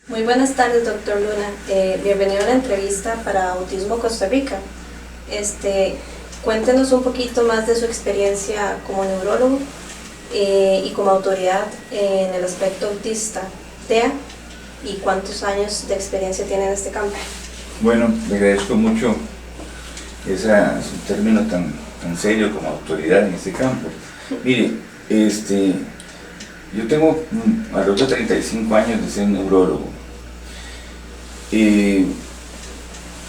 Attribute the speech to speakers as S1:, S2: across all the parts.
S1: Muy buenas tardes, doctor Luna. Bienvenido a la entrevista para Autismo Costa Rica. Cuéntenos un poquito más de su experiencia como neurólogo y como autoridad en el aspecto autista, TEA, y cuántos años de experiencia tiene en este campo.
S2: Bueno, le agradezco mucho ese término tan serio como autoridad en este campo. Mire, yo tengo alrededor de 35 años de ser neurólogo.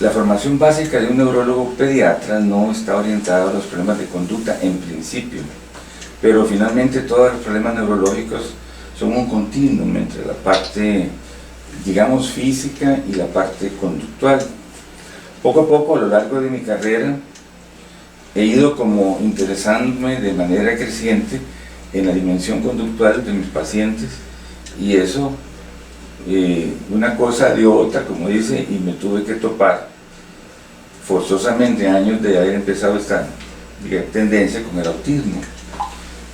S2: La formación básica de un neurólogo pediatra no está orientada a los problemas de conducta en principio, pero finalmente todos los problemas neurológicos son un continuum entre la parte, digamos, física y la parte conductual. Poco a poco, a lo largo de mi carrera, he ido como interesándome de manera creciente en la dimensión conductual de mis pacientes, y eso, una cosa de otra, como dice, y me tuve que topar forzosamente años de haber empezado esta tendencia con el autismo,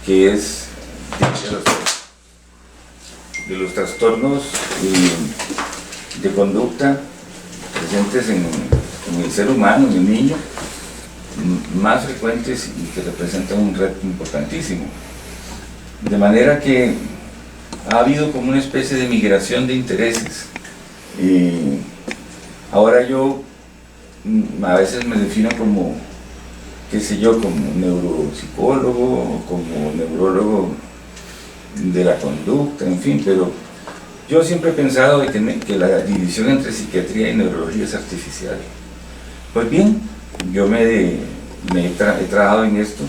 S2: que es de los trastornos de conducta presentes en el ser humano, en el niño, más frecuentes y que representan un reto importantísimo. De manera que ha habido como una especie de migración de intereses. Ahora yo a veces me defino como, qué sé yo, como neuropsicólogo o como neurólogo de la conducta, en fin, pero yo siempre he pensado de que la división entre psiquiatría y neurología es artificial. Pues bien, yo he trabajado en esto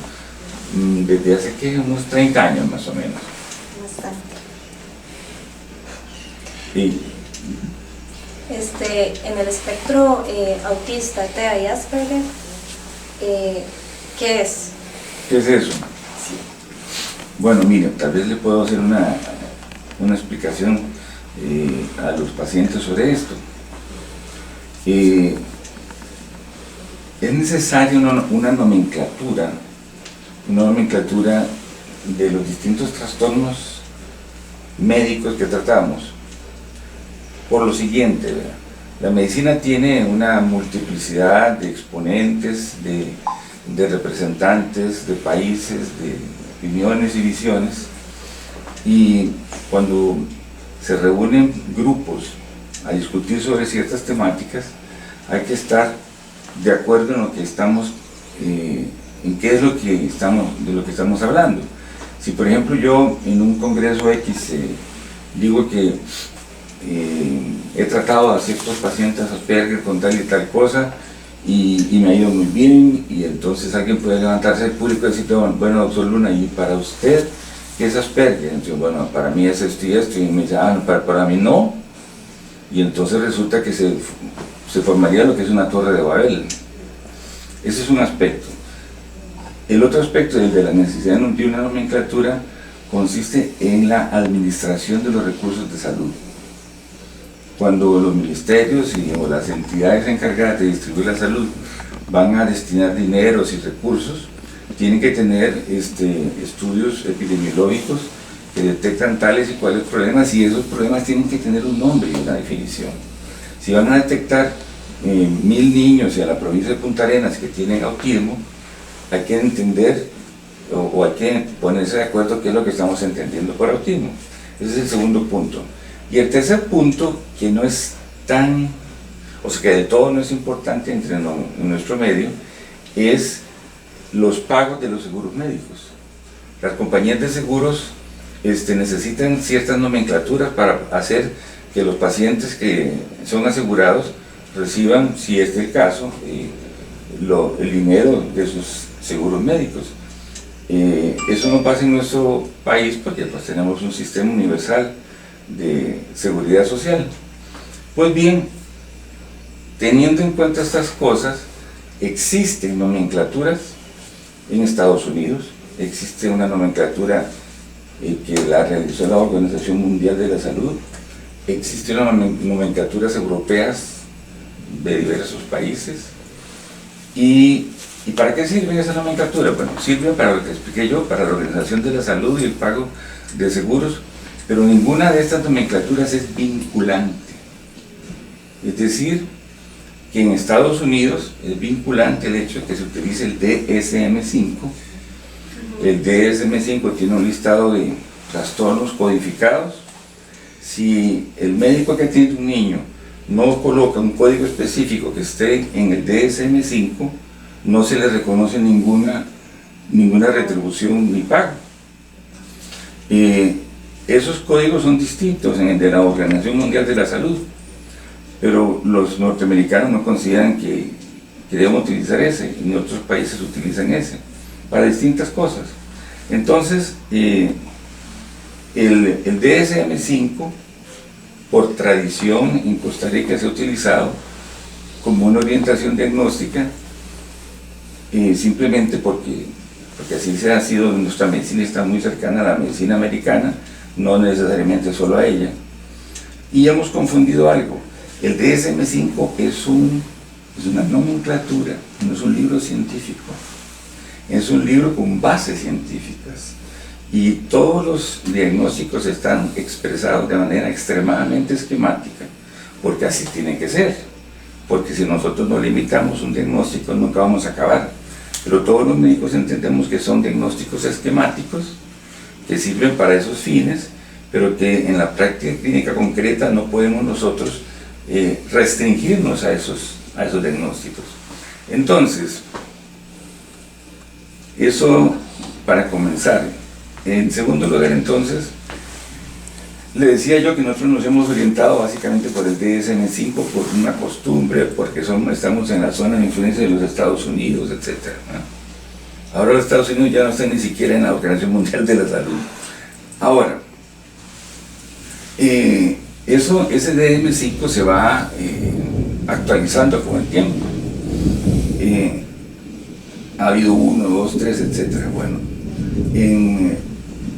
S2: desde hace unos 30 años más o menos.
S1: Bastante.
S2: Y
S1: en el espectro autista, TEA y Asperger, ¿qué es?
S2: ¿qué es eso?
S1: Sí.
S2: Bueno, mire, tal vez le puedo hacer una explicación a los pacientes sobre esto. Es necesaria una nomenclatura de los distintos trastornos médicos que tratamos. Por lo siguiente, ¿verdad? La medicina tiene una multiplicidad de exponentes, de representantes, de países, de opiniones y visiones, y cuando se reúnen grupos a discutir sobre ciertas temáticas, hay que estar de acuerdo en lo que estamos, en qué es de lo que estamos hablando. Si por ejemplo yo en un congreso X digo que he tratado a ciertos pacientes Asperger con tal y tal cosa y me ha ido muy bien, y entonces alguien puede levantarse al público y decir, bueno, doctor Luna, ¿y para usted qué es Asperger? Entonces, bueno, para mí es esto y esto, y me dice, para mí no, y entonces resulta que se formaría lo que es una torre de Babel. Ese es un aspecto. El otro aspecto, el de la necesidad de una nomenclatura, consiste en la administración de los recursos de salud. Cuando los ministerios o las entidades encargadas de distribuir la salud van a destinar dineros y recursos, tienen que tener estudios epidemiológicos que detectan tales y cuales problemas, y esos problemas tienen que tener un nombre y una definición. Si van a detectar 1000 niños en la provincia de Punta Arenas que tienen autismo, hay que entender o hay que ponerse de acuerdo qué es lo que estamos entendiendo por autismo. Ese es el segundo punto. Y el tercer punto, que no es tan, o sea, que de todo no es importante en nuestro medio, es los pagos de los seguros médicos. Las compañías de seguros necesitan ciertas nomenclaturas para hacer que los pacientes que son asegurados reciban, si es el caso, el dinero de sus seguros médicos. Eso no pasa en nuestro país porque pues tenemos un sistema universal de seguridad social. Pues bien, teniendo en cuenta estas cosas, existen nomenclaturas en Estados Unidos, existe una nomenclatura que la realizó la Organización Mundial de la Salud, existen nomenclaturas europeas de diversos países. ¿Y para qué sirve esa nomenclatura? Bueno, sirve para lo que expliqué yo, para la organización de la salud y el pago de seguros, pero ninguna de estas nomenclaturas es vinculante. Es decir, que en Estados Unidos es vinculante el hecho de que se utilice el DSM-5. El DSM-5 tiene un listado de trastornos codificados. Si el médico que atiende un niño no coloca un código específico que esté en el DSM-5, no se le reconoce ninguna retribución ni pago. Esos códigos son distintos en el de la Organización Mundial de la Salud, pero los norteamericanos no consideran que debemos utilizar ese, y en otros países utilizan ese, para distintas cosas. Entonces, el DSM-5, por tradición en Costa Rica se ha utilizado como una orientación diagnóstica, simplemente porque así se ha sido. Nuestra medicina está muy cercana a la medicina americana, no necesariamente solo a ella, y hemos confundido algo. El DSM-5 es una nomenclatura, no es un libro científico, es un libro con bases científicas, y todos los diagnósticos están expresados de manera extremadamente esquemática, porque así tiene que ser, porque si nosotros no limitamos un diagnóstico nunca vamos a acabar. Pero todos los médicos entendemos que son diagnósticos esquemáticos que sirven para esos fines, pero que en la práctica clínica concreta no podemos nosotros restringirnos a esos diagnósticos. Entonces, eso para comenzar. En segundo lugar, entonces, le decía yo que nosotros nos hemos orientado básicamente por el DSM-5 por una costumbre, porque estamos en la zona de influencia de los Estados Unidos, etc. Ahora los Estados Unidos ya no están ni siquiera en la Organización Mundial de la Salud. Ahora, ese DSM-5 se va actualizando con el tiempo. Ha habido 1, 2, 3, etc. Bueno,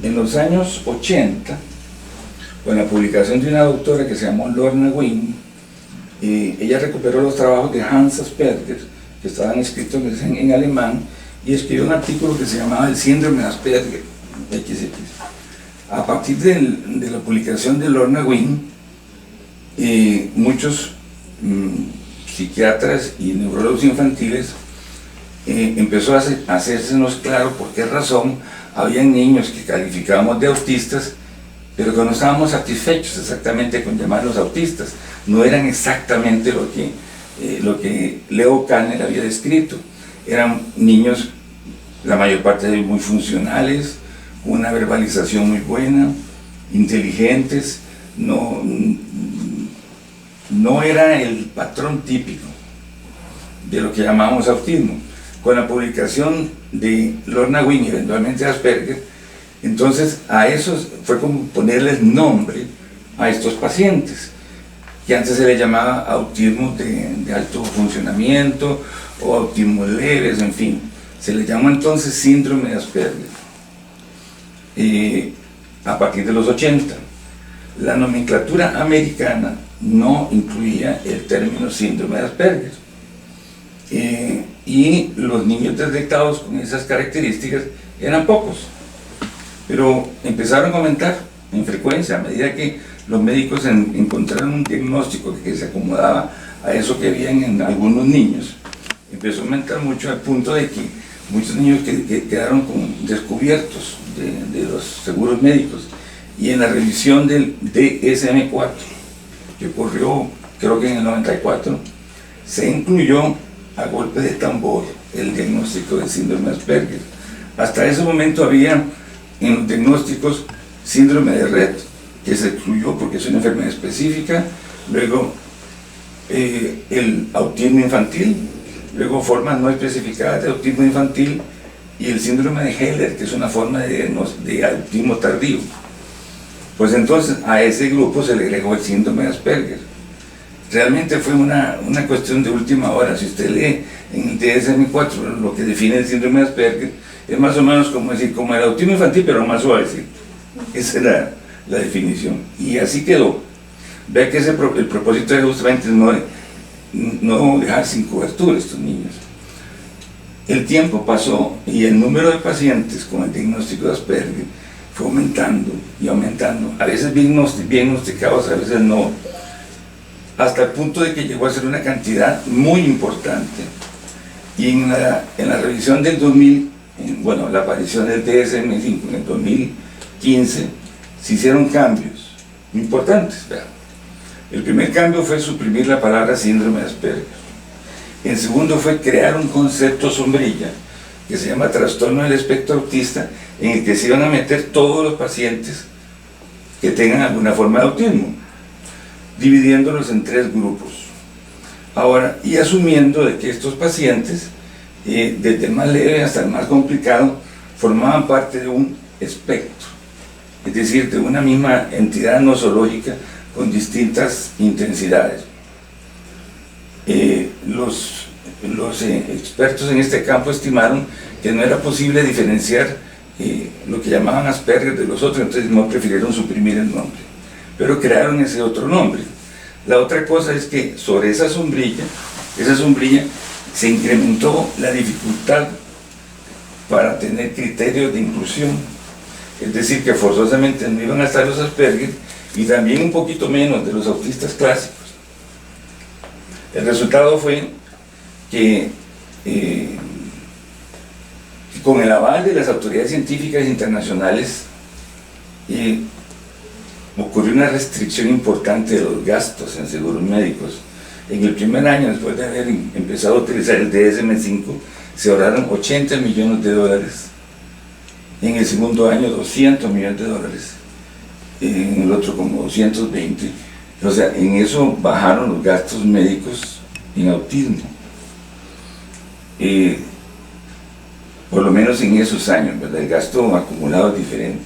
S2: en los años 80, con la publicación de una doctora que se llamó Lorna Wing, ella recuperó los trabajos de Hans Asperger, que estaban escritos en alemán, y escribió un artículo que se llamaba El síndrome de Asperger, XX. A partir de la publicación de Lorna Wing, muchos psiquiatras y neurólogos infantiles empezó a hacérsenos claro por qué razón había niños que calificábamos de autistas, pero que no estábamos satisfechos exactamente con llamarlos autistas. No eran exactamente lo que Leo Kanner había descrito. Eran niños, la mayor parte de ellos muy funcionales, con una verbalización muy buena, inteligentes. No era el patrón típico de lo que llamamos autismo. Con la publicación de Lorna Wing y eventualmente Asperger, entonces a esos fue como ponerles nombre a estos pacientes, que antes se les llamaba autismo de alto funcionamiento o autismo leves, en fin, se les llamó entonces síndrome de Asperger. A partir de los 80, la nomenclatura americana no incluía el término síndrome de Asperger, y los niños detectados con esas características eran pocos, pero empezaron a aumentar en frecuencia a medida que los médicos encontraron un diagnóstico que se acomodaba a eso que habían en algunos niños. Empezó a aumentar mucho al punto de que muchos niños que quedaron descubiertos de los seguros médicos, y en la revisión del DSM-4 que ocurrió creo que en el 94 se incluyó a golpe de tambor el diagnóstico de síndrome de Asperger. Hasta ese momento había en los diagnósticos síndrome de Rett, que se excluyó porque es una enfermedad específica, luego el autismo infantil, luego formas no especificadas de autismo infantil, y el síndrome de Heller, que es una forma de autismo tardío. Pues entonces a ese grupo se le agregó el síndrome de Asperger. Realmente fue una cuestión de última hora. Si usted lee en el DSM-4 lo que define el síndrome de Asperger, es más o menos como decir, como el autismo infantil, pero más suavecito. Esa era la definición, y así quedó. Vea que el propósito es justamente no dejar sin cobertura a estos niños. El tiempo pasó y el número de pacientes con el diagnóstico de Asperger fue aumentando y aumentando, a veces bien diagnosticados, a veces no. hasta el punto de que llegó a ser una cantidad muy importante. Y en la revisión del 2000, bueno, la aparición del DSM-5 en el 2015, se hicieron cambios importantes. Vean. El primer cambio fue suprimir la palabra síndrome de Asperger. El segundo fue crear un concepto sombrilla que se llama trastorno del espectro autista, en el que se iban a meter todos los pacientes que tengan alguna forma de autismo, dividiéndolos en 3 grupos. Ahora, y asumiendo de que estos pacientes, desde el más leve hasta el más complicado, formaban parte de un espectro, es decir, de una misma entidad nosológica con distintas intensidades. Los expertos en este campo estimaron que no era posible diferenciar lo que llamaban Asperger de los otros, entonces no prefirieron suprimir el nombre, pero crearon ese otro nombre. La otra cosa es que sobre esa sombrilla se incrementó la dificultad para tener criterios de inclusión, es decir, que forzosamente no iban a estar los Asperger y también un poquito menos de los autistas clásicos. El resultado fue que con el aval de las autoridades científicas internacionales ocurrió una restricción importante de los gastos en seguros médicos. En el primer año, después de haber empezado a utilizar el DSM-5, se ahorraron $80 millones. En el segundo año, $200 millones. En el otro, como 220. O sea, en eso bajaron los gastos médicos en autismo. Por lo menos en esos años, ¿verdad? El gasto acumulado es diferente.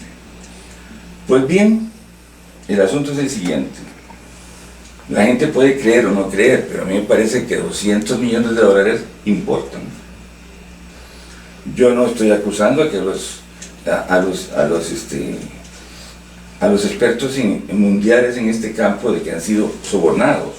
S2: Pues bien, el asunto es el siguiente. La gente puede creer o no creer, pero a mí me parece que $200 millones importan. Yo no estoy acusando a que a los expertos mundiales en este campo de que han sido sobornados.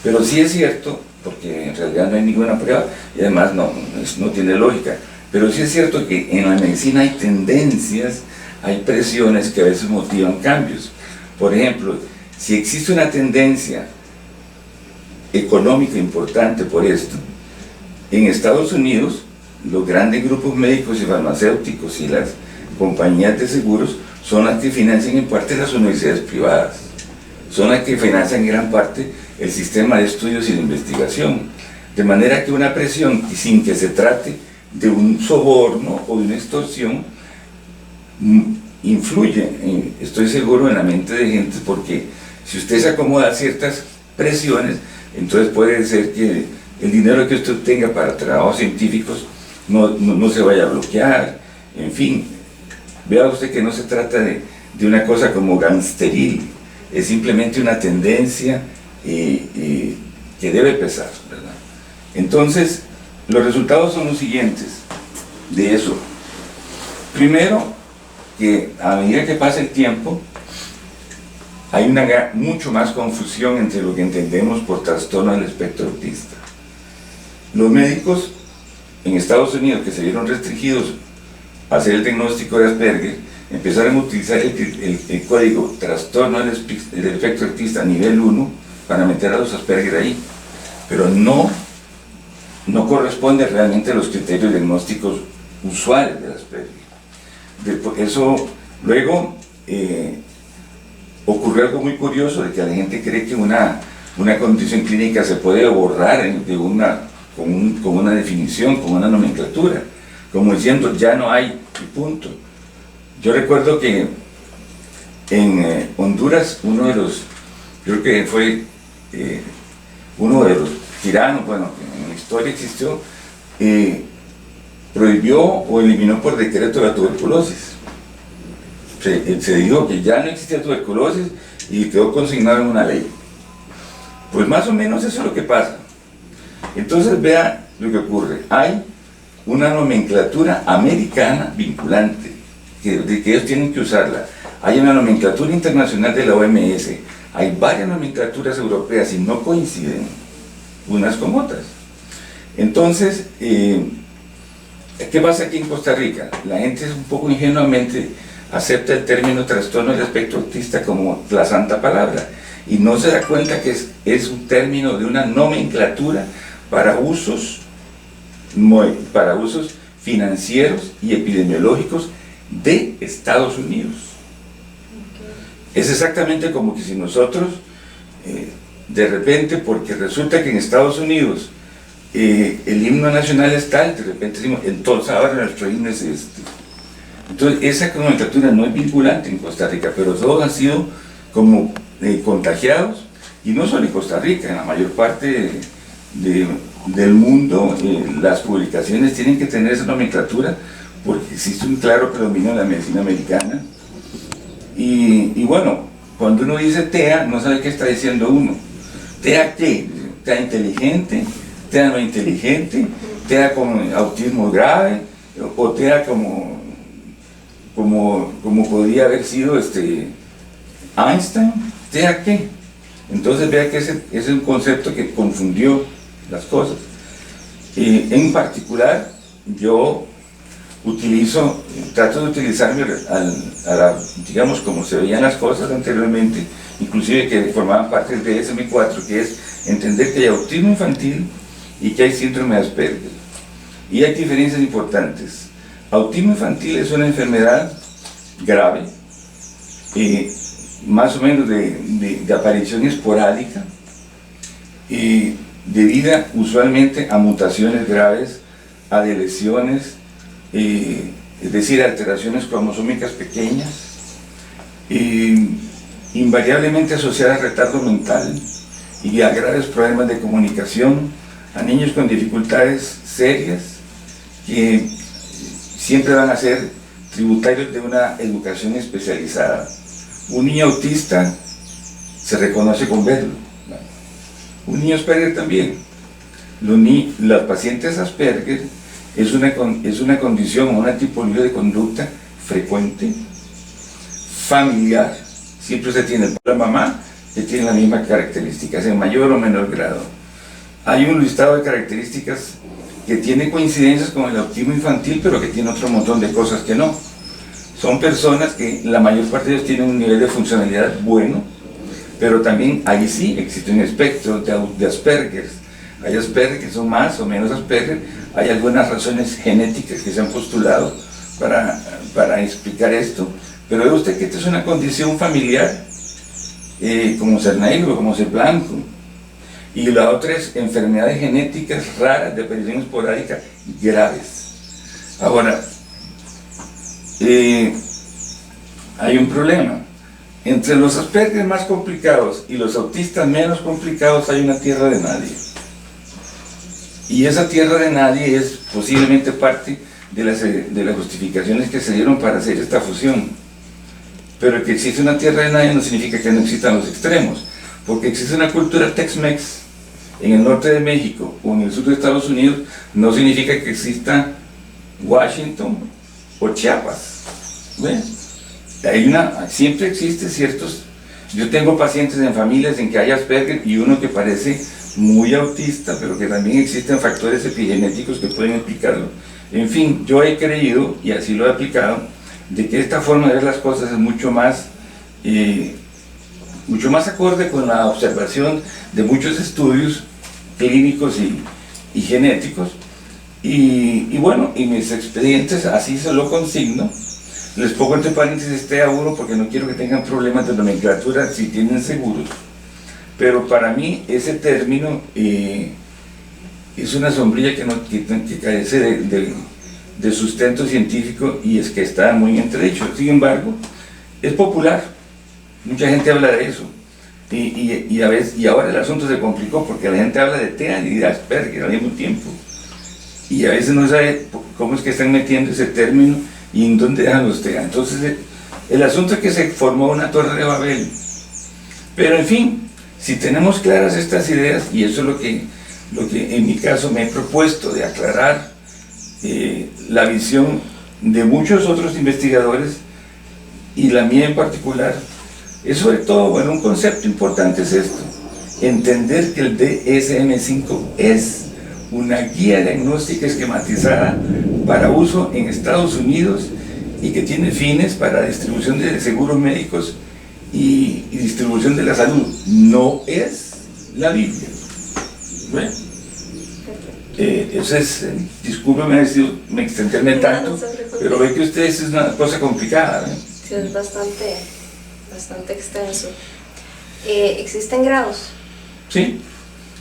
S2: Pero sí es cierto, porque en realidad no hay ninguna prueba y además no tiene lógica, pero sí es cierto que en la medicina hay tendencias, hay presiones que a veces motivan cambios. Por ejemplo, si existe una tendencia económica importante por esto, en Estados Unidos los grandes grupos médicos y farmacéuticos y las compañías de seguros son las que financian en parte las universidades privadas, son las que financian en gran parte el sistema de estudios y de investigación, de manera que una presión, sin que se trate de un soborno o de una extorsión, influye, estoy seguro, en la mente de gente, porque si usted se acomoda a ciertas presiones, entonces puede ser que el dinero que usted tenga para trabajos científicos no se vaya a bloquear, en fin. Vea usted que no se trata de una cosa como gangsteril, es simplemente una tendencia que debe pesar, ¿verdad? Entonces, los resultados son los siguientes de eso. Primero, que a medida que pasa el tiempo, hay mucho más confusión entre lo que entendemos por trastorno del espectro autista. Los médicos en Estados Unidos que se vieron restringidos a hacer el diagnóstico de Asperger, empezaron a utilizar el código trastorno del espectro autista nivel 1 para meter a los Asperger ahí, pero no corresponde realmente a los criterios diagnósticos usuales del Asperger. Eso, luego, ocurrió algo muy curioso, de que la gente cree que una condición clínica se puede borrar con una definición, con una nomenclatura, como diciendo ya no hay y punto. Yo recuerdo que en Honduras creo que fue uno de los tiranos, bueno, que en la historia existió, prohibió o eliminó por decreto la tuberculosis. Se dijo que ya no existía tuberculosis y quedó consignado en una ley. Pues más o menos eso es lo que pasa. Entonces vea lo que ocurre. Hay una nomenclatura americana vinculante, de que ellos tienen que usarla. Hay una nomenclatura internacional de la OMS, hay varias nomenclaturas europeas y no coinciden unas con otras. Entonces, ¿qué pasa aquí en Costa Rica? La gente es un poco ingenuamente acepta el término trastorno del espectro autista como la santa palabra, y no se da cuenta que es un término de una nomenclatura para usos financieros y epidemiológicos de Estados Unidos. Es exactamente como que si nosotros, de repente, porque resulta que en Estados Unidos el himno nacional es tal, de repente decimos, entonces ahora nuestro himno es este. Entonces, esa nomenclatura no es vinculante en Costa Rica, pero todos han sido como contagiados, y no solo en Costa Rica, en la mayor parte del mundo, las publicaciones tienen que tener esa nomenclatura porque existe un claro predominio de la medicina americana. Y bueno, cuando uno dice TEA, no sabe qué está diciendo uno. ¿TEA qué? ¿TEA inteligente? ¿TEA no inteligente? ¿TEA con autismo grave? ¿O TEA como podría haber sido Einstein? ¿TEA qué? Entonces vea que ese es un concepto que confundió las cosas. En particular, yo trato de utilizarme digamos, como se veían las cosas anteriormente, inclusive que formaban parte del DSM-4, que es entender que hay autismo infantil y que hay síndrome de Asperger. Y hay diferencias importantes. Autismo infantil es una enfermedad grave, más o menos de aparición esporádica, debida usualmente a mutaciones graves, a lesiones, es decir, alteraciones cromosómicas pequeñas, invariablemente asociadas a retardo mental y a graves problemas de comunicación, a niños con dificultades serias que siempre van a ser tributarios de una educación especializada. Un niño autista se reconoce con verlo. Un niño Asperger también. Los pacientes Asperger es una condición o una tipología de conducta frecuente, familiar. Siempre se tiene por la mamá, que tiene las mismas características, en mayor o menor grado. Hay un listado de características que tiene coincidencias con el autismo infantil, pero que tiene otro montón de cosas que no. Son personas que la mayor parte de ellos tienen un nivel de funcionalidad bueno, pero también ahí sí existe un espectro de Asperger. Hay Asperger que son más o menos Asperger, hay algunas razones genéticas que se han postulado para explicar esto, pero ve usted que esta es una condición familiar, como ser negro, como ser blanco, y la otra es enfermedades genéticas raras de aparición esporádica graves. Ahora, hay un problema. Entre los Asperger más complicados y los autistas menos complicados hay una tierra de nadie. Y esa tierra de nadie es posiblemente parte de las justificaciones que se dieron para hacer esta fusión. Pero que existe una tierra de nadie no significa que no existan los extremos, porque existe una cultura Tex-Mex en el norte de México o en el sur de Estados Unidos, no significa que exista Washington o Chiapas. ¿Ven? Siempre existe ciertos... Yo tengo pacientes en familias en que hay Asperger y uno que parece muy autista, pero que también existen factores epigenéticos que pueden explicarlo. En fin, yo he creído, y así lo he aplicado, de que esta forma de ver las cosas es mucho más acorde con la observación de muchos estudios clínicos y genéticos. Y bueno, y mis expedientes así se lo consigno. Les pongo entre paréntesis TEA1 porque no quiero que tengan problemas de nomenclatura si tienen seguros. Pero para mí ese término es una sombrilla que carece de sustento científico y es que está muy entredicho. Sin embargo, es popular. Mucha gente habla de eso. Y ahora el asunto se complicó porque la gente habla de TEA y de Asperger al mismo tiempo. Y a veces no sabe cómo es que están metiendo ese término y en dónde dejan los TEA. Entonces el asunto es que se formó una torre de Babel. Pero en fin, si tenemos claras estas ideas, y eso es lo que en mi caso me he propuesto de aclarar la visión de muchos otros investigadores y la mía en particular, es sobre todo, bueno, un concepto importante es esto: entender que el DSM-5 es una guía diagnóstica esquematizada para uso en Estados Unidos y que tiene fines para distribución de seguros médicos y distribución de la salud no es la Biblia. Bueno, eso es, discúlpeme si me extendí tanto, pero ve que ustedes es una cosa complicada, ¿eh?
S1: Sí, es bastante extenso. ¿Existen grados?
S2: Sí,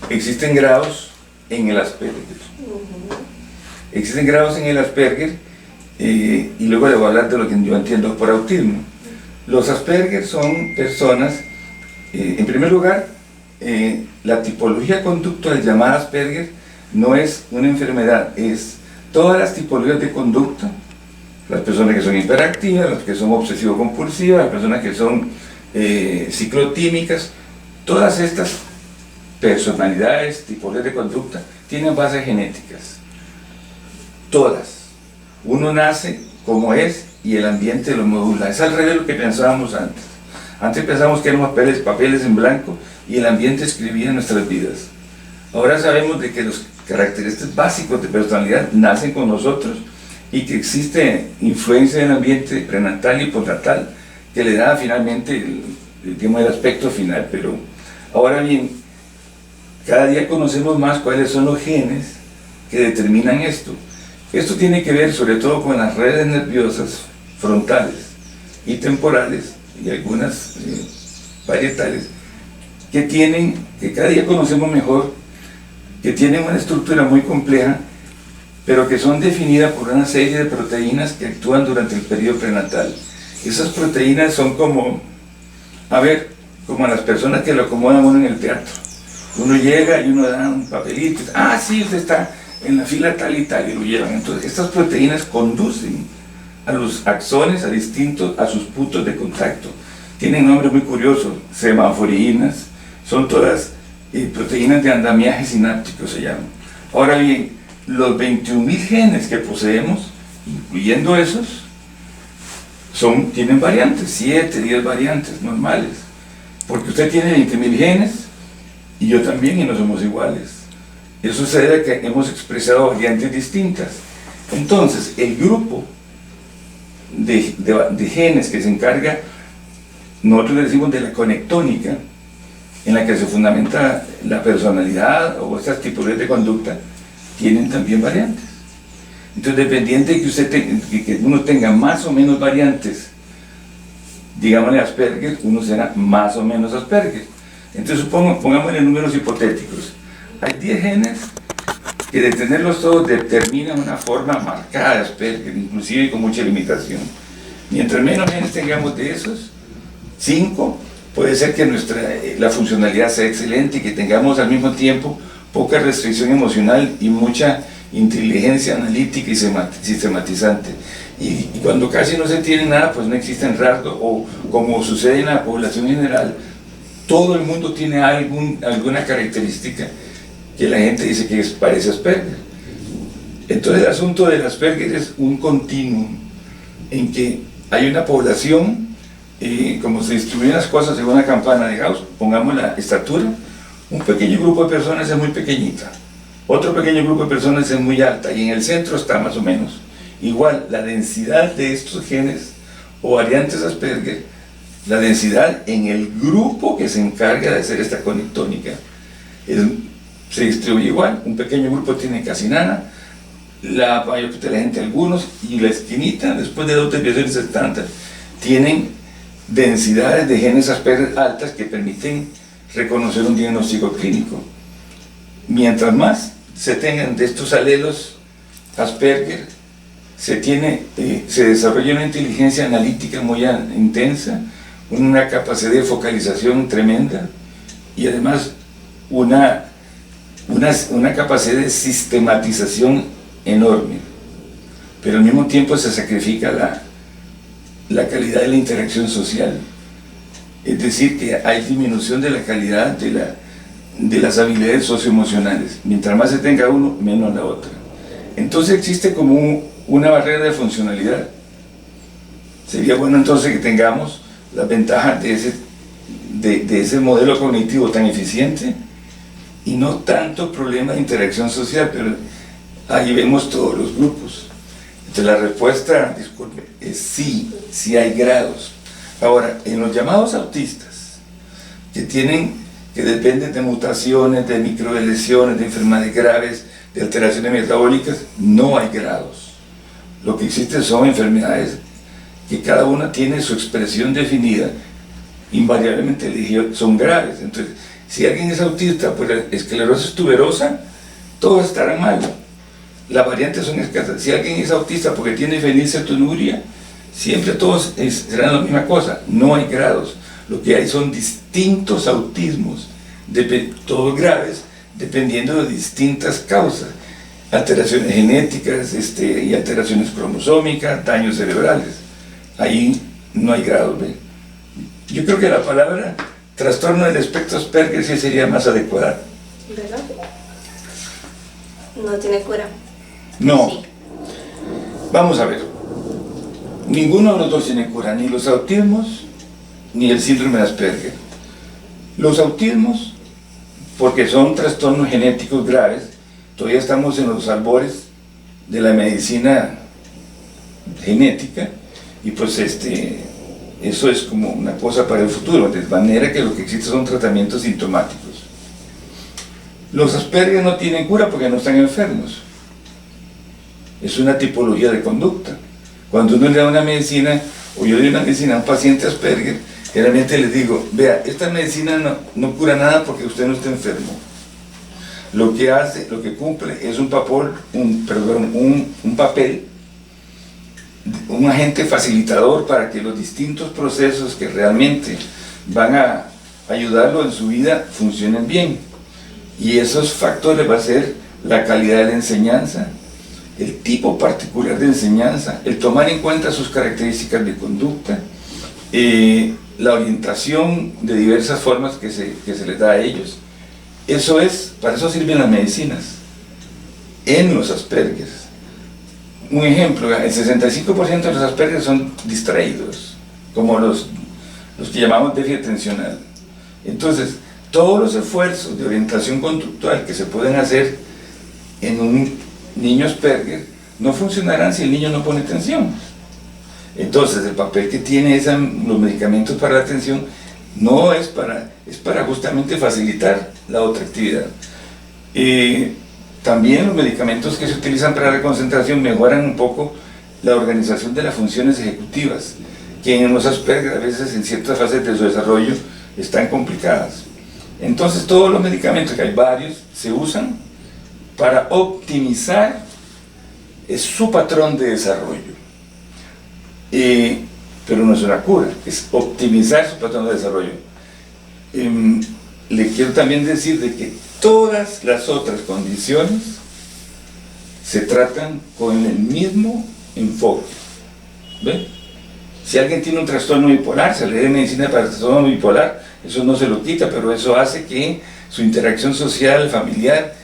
S2: existen grados en el Asperger. Existen grados en el Asperger, y luego le voy a hablar de lo que yo entiendo por autismo. Los Asperger son personas, en primer lugar, la tipología conductual llamada Asperger no es una enfermedad, es todas las tipologías de conducta, las personas que son hiperactivas, las que son obsesivo-compulsivas, las personas que son ciclotímicas, todas estas personalidades, tipologías de conducta, tienen bases genéticas, todas. Uno nace como es y el ambiente lo modula. Es al revés de lo que pensábamos antes. Antes pensábamos que éramos papeles en blanco y el ambiente escribía nuestras vidas. Ahora sabemos de que los característicos básicos de personalidad nacen con nosotros y que existe influencia del ambiente prenatal y postnatal que le da finalmente el aspecto final. Pero ahora bien, cada día conocemos más cuáles son los genes que determinan esto. Esto tiene que ver sobre todo con las redes nerviosas frontales y temporales y algunas parietales que cada día conocemos mejor, que tienen una estructura muy compleja, pero que son definidas por una serie de proteínas que actúan durante el periodo prenatal. Esas proteínas son como a las personas que lo acomodan uno en el teatro. Uno llega y uno da un papelito, sí, usted está en la fila tal y tal, y lo llevan. Entonces, estas proteínas conducen a los axones, a sus puntos de contacto. Tienen nombres muy curiosos, semaforinas, son todas proteínas de andamiaje sináptico, se llaman. Ahora bien, los 21.000 genes que poseemos, incluyendo esos, tienen variantes, 7, 10 variantes normales, porque usted tiene 20.000 genes, y yo también, y no somos iguales. Eso se debe a que hemos expresado variantes distintas. Entonces, el grupo de genes que se encarga, nosotros le decimos de la conectónica, en la que se fundamenta la personalidad o estas tipologías de conducta, tienen también variantes. Entonces, dependiente de que uno tenga más o menos variantes, digámosle Asperger, uno será más o menos Asperger. Entonces, pongámosle números hipotéticos. Hay 10 genes que de tenerlos todos determinan una forma marcada de Asperger, inclusive con mucha limitación. Mientras menos genes tengamos de esos, 5, puede ser que la funcionalidad sea excelente y que tengamos al mismo tiempo poca restricción emocional y mucha inteligencia analítica y sistematizante. Y cuando casi no se tiene nada, pues no existen rasgos, o como sucede en la población general, todo el mundo tiene alguna característica que la gente dice que parece Asperger. Entonces el asunto del Asperger es un continuum en que hay una población, como se distribuyen las cosas según una campana de Gauss, pongamos la estatura, un pequeño grupo de personas es muy pequeñita, otro pequeño grupo de personas es muy alta, y en el centro está más o menos igual. La densidad de estos genes o variantes Asperger, la densidad en el grupo que se encarga de hacer esta conectónica, se distribuye igual. Un pequeño grupo tiene casi nada, la mayor parte de la gente algunos, y la esquinita, después de 2 desviaciones estándar, tienen densidades de genes Asperger altas que permiten reconocer un diagnóstico clínico. Mientras más se tengan de estos alelos Asperger, se desarrolla una inteligencia analítica muy intensa, una capacidad de focalización tremenda, y además una capacidad de sistematización enorme, pero al mismo tiempo se sacrifica la calidad de la interacción social. Es decir, que hay disminución de la calidad de las habilidades socioemocionales. Mientras más se tenga uno, menos la otra. Entonces existe como una barrera de funcionalidad. Sería bueno entonces que tengamos las ventajas de ese modelo cognitivo tan eficiente y no tanto problema de interacción social, pero ahí vemos todos los grupos. Entonces la respuesta, disculpe, es sí hay grados. Ahora, en los llamados autistas, que dependen de mutaciones, de microlesiones, de enfermedades graves, de alteraciones metabólicas, no hay grados. Lo que existe son enfermedades que cada una tiene su expresión definida, invariablemente son graves. Entonces, si alguien es autista por esclerosis tuberosa, todos estarán mal. Las variantes son escasas. Si alguien es autista porque tiene fenilcetonuria, siempre todos serán la misma cosa. No hay grados. Lo que hay son distintos autismos, todos graves, dependiendo de distintas causas. Alteraciones genéticas y alteraciones cromosómicas, daños cerebrales. Ahí no hay grados. ¿Ve? Yo creo que la palabra trastorno del espectro Asperger sí sería más adecuada.
S1: ¿Verdad? No tiene cura.
S2: No.
S1: Sí.
S2: Vamos a ver. Ninguno de los dos tiene cura, ni los autismos, ni el síndrome de Asperger. Los autismos, porque son trastornos genéticos graves, todavía estamos en los albores de la medicina genética, y pues eso es como una cosa para el futuro, de manera que lo que existe son tratamientos sintomáticos. Los Asperger no tienen cura porque no están enfermos. Es una tipología de conducta. Cuando uno le da una medicina, o yo doy una medicina a un paciente Asperger, generalmente les digo, vea, esta medicina no cura nada porque usted no está enfermo. Lo que hace, lo que cumple es un papel, un agente facilitador para que los distintos procesos que realmente van a ayudarlo en su vida funcionen bien. Y esos factores va a ser la calidad de la enseñanza, el tipo particular de enseñanza, el tomar en cuenta sus características de conducta, la orientación de diversas formas que se les da a ellos. Para eso sirven las medicinas en los Asperger. Un ejemplo, el 65% de los Asperger son distraídos, como los que llamamos déficit atencional. Entonces, todos los esfuerzos de orientación conductual que se pueden hacer en un niño Asperger no funcionarán si el niño no pone atención. Entonces, el papel que tienen los medicamentos para la atención es para justamente facilitar la otra actividad. También los medicamentos que se utilizan para la concentración mejoran un poco la organización de las funciones ejecutivas, que en los Asperger a veces en ciertas fases de su desarrollo están complicadas. Entonces todos los medicamentos, que hay varios, se usan para optimizar su patrón de desarrollo. Pero no es una cura, es optimizar su patrón de desarrollo. Le quiero también decir de que todas las otras condiciones se tratan con el mismo enfoque. ¿Ve? Si alguien tiene un trastorno bipolar, se le da medicina para el trastorno bipolar, eso no se lo quita, pero eso hace que su interacción social, familiar,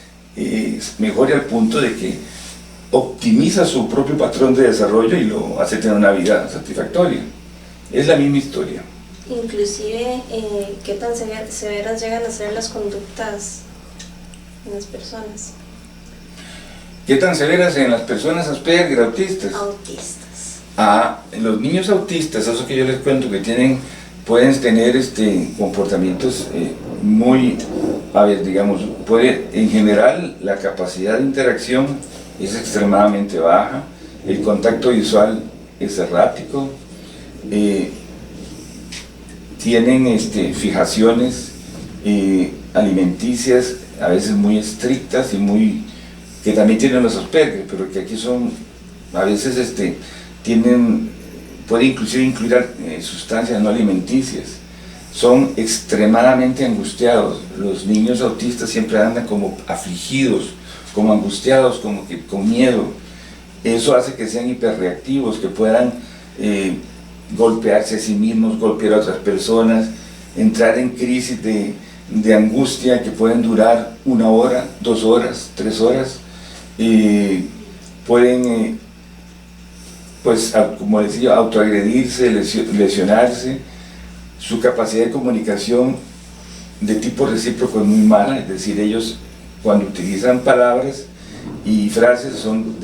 S2: mejore al punto de que optimiza su propio patrón de desarrollo y lo hace tener una vida satisfactoria. Es la misma historia.
S1: Inclusive, ¿qué tan severas llegan a ser las conductas en las personas?
S2: ¿Qué tan severas en las personas Asperger autistas?
S1: Autistas.
S2: En los niños autistas, eso que yo les cuento, que pueden tener comportamientos muy, digamos, en general la capacidad de interacción es extremadamente baja, el contacto visual es errático, tienen fijaciones alimenticias a veces muy estrictas y que también tienen los Asperger, pero que aquí son, a veces puede inclusive incluir sustancias no alimenticias. Son extremadamente angustiados. Los niños autistas siempre andan como afligidos, como angustiados, como que con miedo. Eso hace que sean hiperreactivos, que puedan golpearse a sí mismos, golpear a otras personas, entrar en crisis de angustia que pueden durar 1 hora, 2 horas, 3 horas. Pueden, como decía, autoagredirse, lesionarse. Su capacidad de comunicación de tipo recíproco es muy mala, es decir, ellos cuando utilizan palabras y frases son...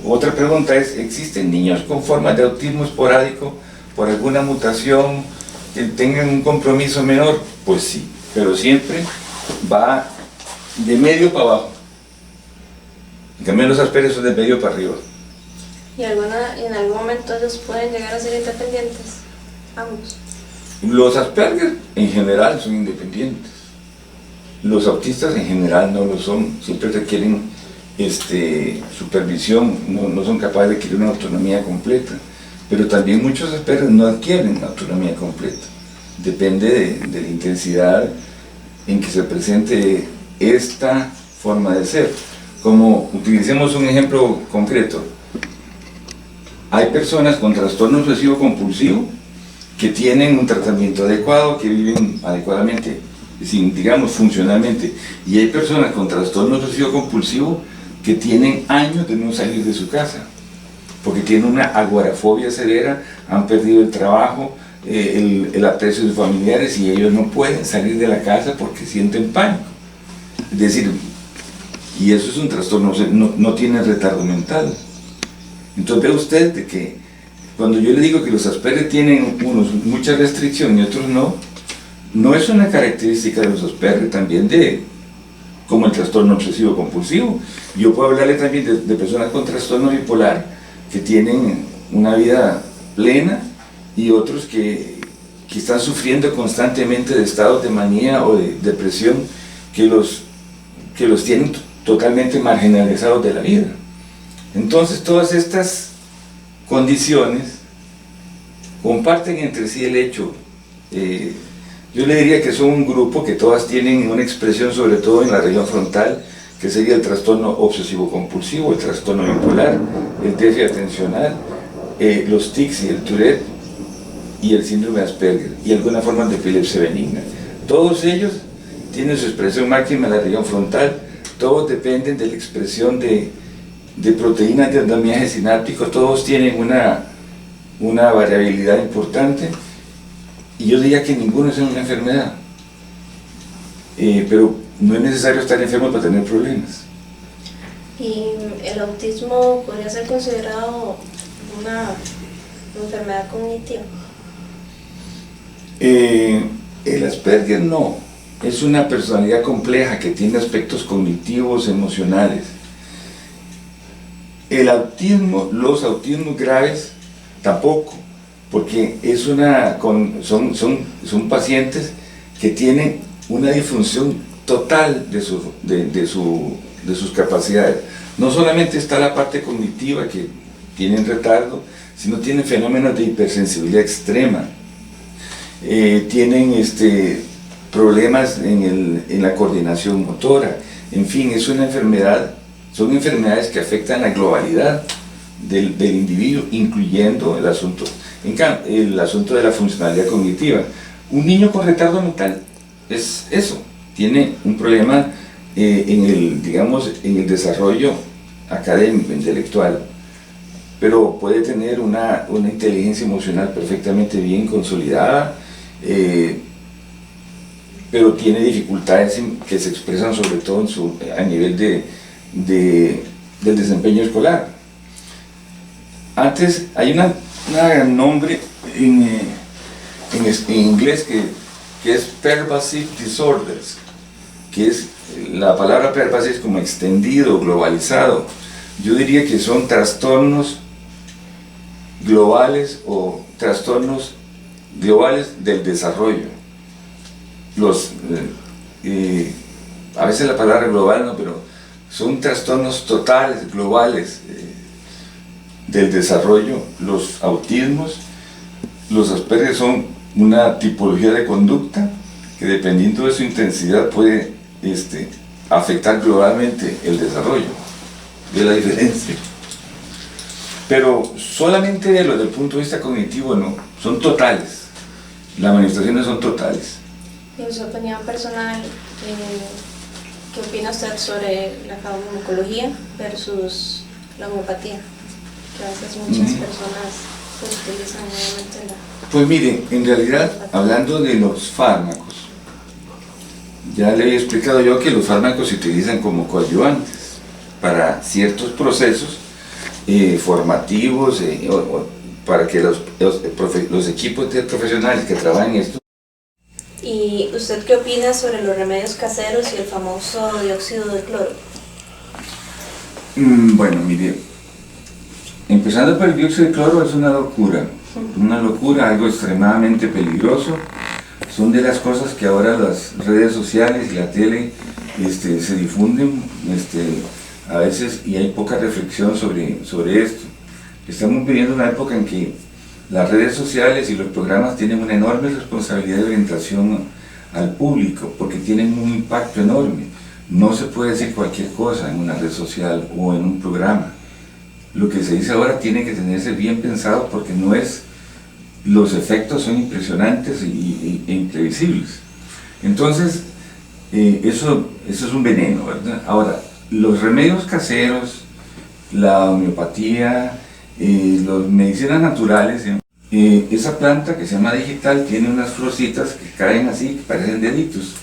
S2: Otra pregunta es, ¿existen niños con formas de autismo esporádico por alguna mutación, que tengan un compromiso menor, pues sí, pero siempre va de medio para abajo. En cambio los Asperger son de medio para arriba.
S1: ¿Y en algún momento ellos pueden llegar a ser independientes? Ambos.
S2: Los Asperger en general son independientes. Los autistas en general no lo son, siempre requieren supervisión, no son capaces de adquirir una autonomía completa. Pero también muchos Asperger no adquieren autonomía completa. Depende de la intensidad en que se presente esta forma de ser. Como utilicemos un ejemplo concreto, hay personas con trastorno obsesivo compulsivo que tienen un tratamiento adecuado, que viven adecuadamente, digamos funcionalmente, y hay personas con trastorno obsesivo compulsivo que tienen años de no salir de su casa, porque tienen una agorafobia severa, han perdido el trabajo, el aprecio de sus familiares, y ellos no pueden salir de la casa porque sienten pánico. Es decir, y eso es un trastorno, no tiene retardo mental. Entonces ve usted de que cuando yo le digo que los Asperger tienen unos mucha restricción y otros no es una característica de los Asperger, también como el trastorno obsesivo compulsivo. Yo puedo hablarle también de personas con trastorno bipolar que tienen una vida plena, y otros que están sufriendo constantemente de estados de manía o de depresión que los tienen totalmente marginalizados de la vida. Entonces todas estas condiciones comparten entre sí el hecho, yo le diría que son un grupo que todas tienen una expresión sobre todo en la región frontal, que sería el trastorno obsesivo compulsivo, el trastorno bipolar, el déficit atencional, los tics y el Tourette y el síndrome de Asperger y alguna forma de epilepsia benigna. Todos ellos tienen su expresión máxima en la región frontal, todos dependen de la expresión de proteínas de andamiaje sináptico, todos tienen una variabilidad importante, y yo diría que ninguno es una enfermedad, pero no es necesario estar enfermo para tener problemas.
S1: ¿Y el autismo podría ser considerado una enfermedad cognitiva?
S2: El Asperger no, es una personalidad compleja que tiene aspectos cognitivos, emocionales. El autismo, los autismos graves, tampoco, porque son pacientes que tienen una disfunción total de sus capacidades. No solamente está la parte cognitiva, que tienen retardo, sino tienen fenómenos de hipersensibilidad extrema, tienen problemas en la coordinación motora, en fin, es una enfermedad. Son enfermedades que afectan la globalidad del individuo, incluyendo el asunto de la funcionalidad cognitiva. Un niño con retardo mental es eso, tiene un problema en el desarrollo académico, intelectual, pero puede tener una inteligencia emocional perfectamente bien consolidada, pero tiene dificultades que se expresan sobre todo a nivel del desempeño escolar. Antes hay un nombre en inglés que es pervasive disorders, que es la palabra pervasive como extendido, globalizado. Yo diría que son trastornos globales o trastornos globales del desarrollo. A veces la palabra global no, pero son trastornos totales, globales del desarrollo. Los autismos, los Asperger son una tipología de conducta que, dependiendo de su intensidad, puede afectar globalmente el desarrollo. De la diferencia. Pero solamente desde el punto de vista cognitivo no, son totales. Las manifestaciones son totales.
S1: Y en su opinión personal, ¿qué opina usted sobre la farmacología versus la homeopatía? Que a veces muchas personas pues, utilizan nuevamente la...
S2: Pues miren, en realidad, hablando de los fármacos, ya le había explicado yo que los fármacos se utilizan como coadyuvantes para ciertos procesos formativos, para que los equipos de profesionales que trabajan en esto.
S1: ¿Y usted qué opina sobre los remedios caseros y el famoso dióxido de cloro?
S2: Bueno, mire, empezando por el dióxido de cloro, es una locura, algo extremadamente peligroso. Son de las cosas que ahora las redes sociales y la tele se difunden a veces, y hay poca reflexión sobre esto. Estamos viviendo una época en que las redes sociales y los programas tienen una enorme responsabilidad de orientación al público, porque tienen un impacto enorme. No se puede decir cualquier cosa en una red social o en un programa. Lo que se dice ahora tiene que tenerse bien pensado, porque los efectos son impresionantes e imprevisibles. Entonces, eso es un veneno, ¿verdad? Ahora, los remedios caseros, la homeopatía, las medicinas naturales, esa planta que se llama digital tiene unas florcitas que caen así, que parecen deditos.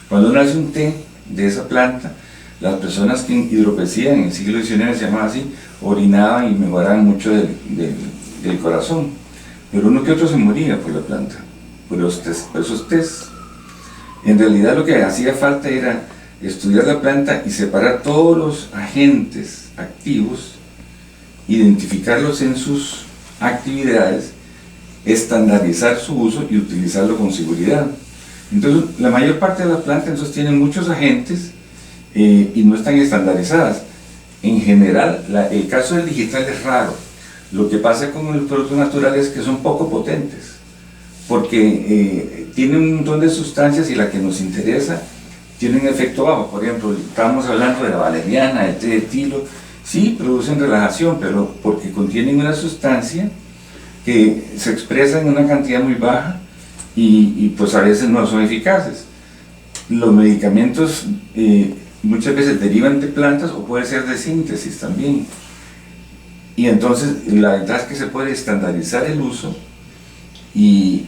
S2: Cuando uno hace un té de esa planta, las personas que hidropesían en el siglo XIX, se llamaba así, orinaban y mejoraban mucho del corazón. Pero uno que otro se moría por la planta, por esos tés. En realidad lo que hacía falta era estudiar la planta y separar todos los agentes activos, identificarlos en sus actividades, estandarizar su uso y utilizarlo con seguridad. Entonces, la mayor parte de las plantas entonces tienen muchos agentes y no están estandarizadas. En general, el caso del digital es raro. Lo que pasa con los productos naturales es que son poco potentes, porque tienen un montón de sustancias y la que nos interesa tiene un efecto bajo. Por ejemplo, estábamos hablando de la valeriana, el té de tilo. Sí, producen relajación, pero porque contienen una sustancia que se expresa en una cantidad muy baja y pues a veces no son eficaces. Los medicamentos muchas veces derivan de plantas o puede ser de síntesis también. Y entonces la verdad es que se puede estandarizar el uso y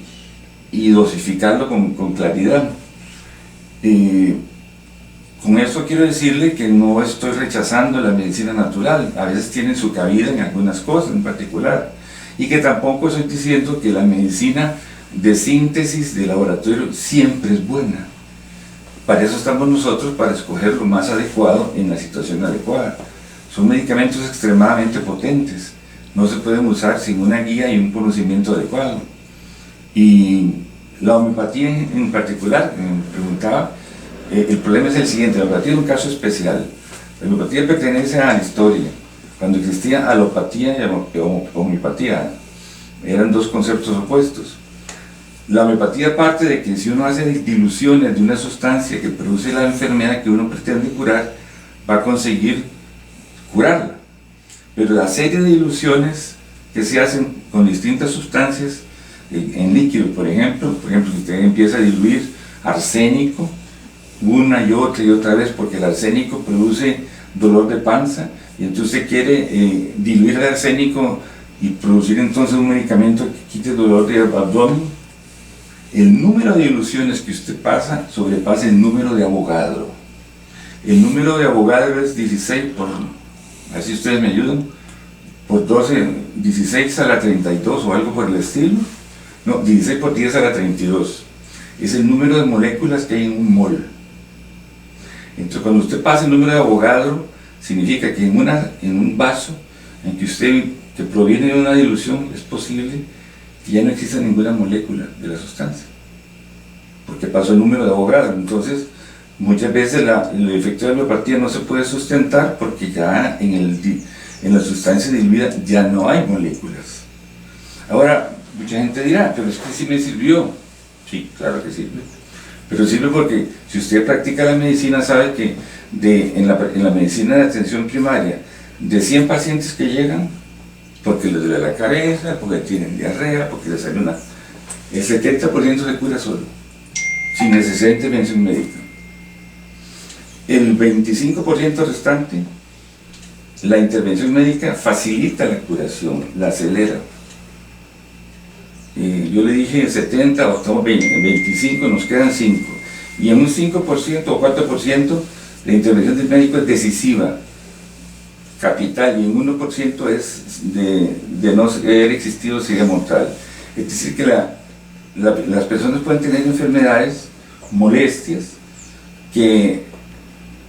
S2: dosificarlo con claridad. Con esto quiero decirle que no estoy rechazando la medicina natural, a veces tienen su cabida en algunas cosas en particular, y que tampoco estoy diciendo que la medicina de síntesis de laboratorio siempre es buena. Para eso estamos nosotros, para escoger lo más adecuado en la situación adecuada. Son medicamentos extremadamente potentes, no se pueden usar sin una guía y un conocimiento adecuado. Y la homeopatía en particular, me preguntaba, el problema es el siguiente: la homeopatía es un caso especial. La homeopatía pertenece a la historia. Cuando existía alopatía y homeopatía, eran dos conceptos opuestos. La homeopatía parte de que si uno hace diluciones de una sustancia que produce la enfermedad que uno pretende curar, va a conseguir curarla. Pero la serie de diluciones que se hacen con distintas sustancias, en líquido, por ejemplo, si usted empieza a diluir arsénico una y otra vez, porque el arsénico produce dolor de panza, y entonces usted quiere diluir el arsénico y producir entonces un medicamento que quite el dolor de abdomen, el número de diluciones que usted pasa sobrepasa el número de Avogadro. El número de Avogadro es 16 por, así ustedes me ayudan, por 12, 16 a la 32 o algo por el estilo. No, 16 por 10 a la 32. Es el número de moléculas que hay en un mol. Entonces, cuando usted pasa el número de Avogadro, significa que en un vaso en que proviene de una dilución, es posible que ya no exista ninguna molécula de la sustancia, porque pasó el número de Avogadro. Entonces, muchas veces el efecto de la homeopatía no se puede sustentar porque ya en la sustancia diluida ya no hay moléculas. Ahora, mucha gente dirá, pero es que sí me sirvió. Sí, claro que sirve. Pero sirve porque si usted practica la medicina, sabe que en la medicina de atención primaria, de 100 pacientes que llegan, porque les duele la cabeza, porque tienen diarrea, porque les sale el 70% se cura solo, sin necesidad de intervención médica. El 25% restante, la intervención médica facilita la curación, la acelera. Yo le dije 70, o estamos en 25, nos quedan 5. Y en un 5% o 4%, la intervención del médico es decisiva. capital y en 1% es de no haber existido sida mortal. Es decir, que las personas pueden tener enfermedades, molestias, que